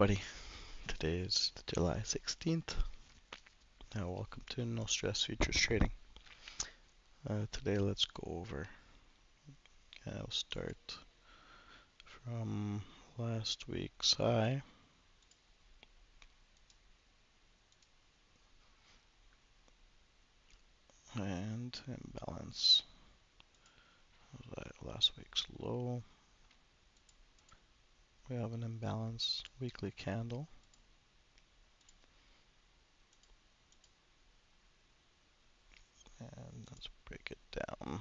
Buddy, today is July 16th. Welcome to No Stress Futures Trading. Today let's go over, I'll start from last week's high and imbalance. Last week's low. We have an imbalance weekly candle. And let's break it down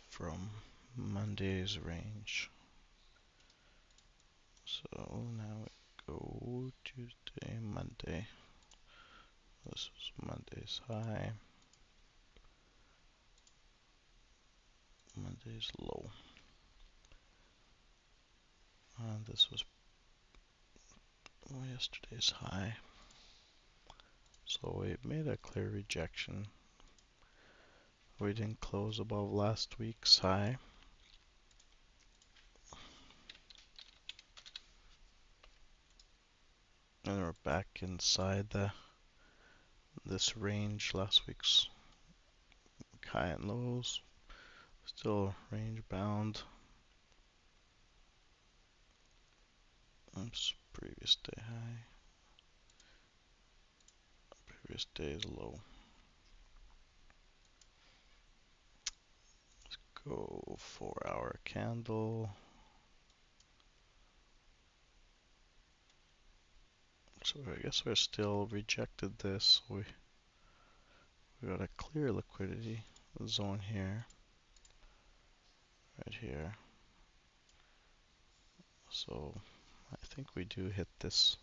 from Monday's range. So now we go Tuesday, Monday. This was Monday's high, Monday's low. And this was yesterday's high. So we made a clear rejection. We didn't close above last week's high. And we're back inside this range, last week's high and lows. Still range bound. Oops, previous day high. Previous day's low. Let's go 4-hour candle. So I guess we're still rejected this. We got a clear liquidity zone here, right here. So I think we do hit this.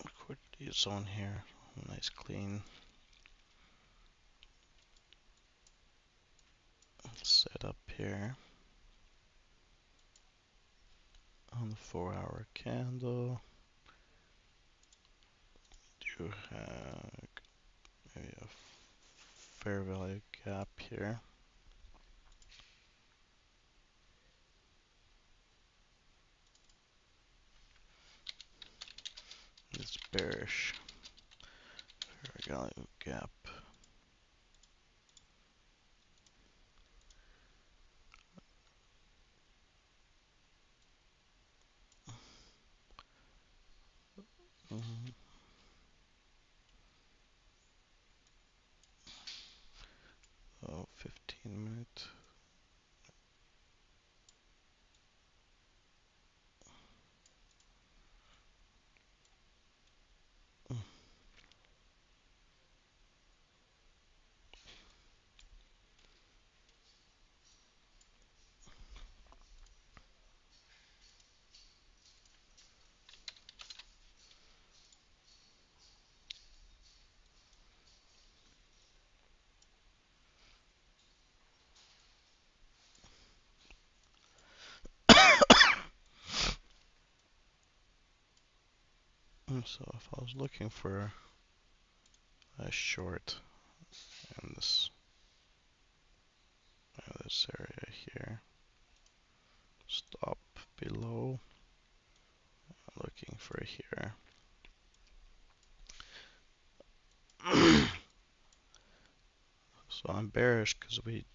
Liquidity zone here, nice clean setup here on the 4-hour candle. Do have maybe a fair value gap here. It's bearish. Fair value gap. Oh, 15-minute. So if I was looking for a short in this area here, stop below, looking for here. So I'm bearish because we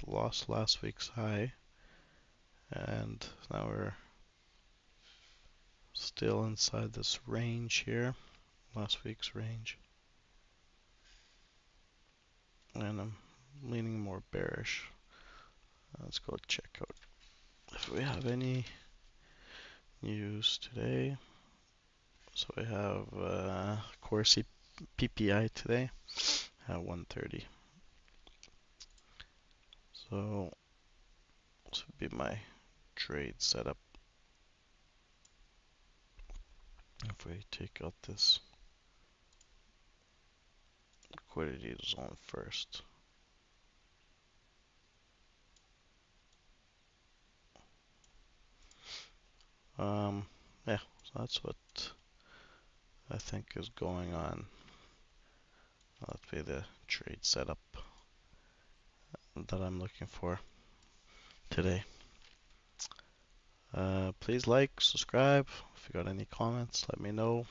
lost last week's high, and now we're still inside this range here, last week's range, and I'm leaning more bearish. Let's go check out if we have any news today. So we have core PPI today at 1:30. So this would be my trade setup. If we take out this liquidity zone first. yeah, so that's what I think is going on. That'll be the trade setup that I'm looking for today. Please like, subscribe. If you got any comments, let me know.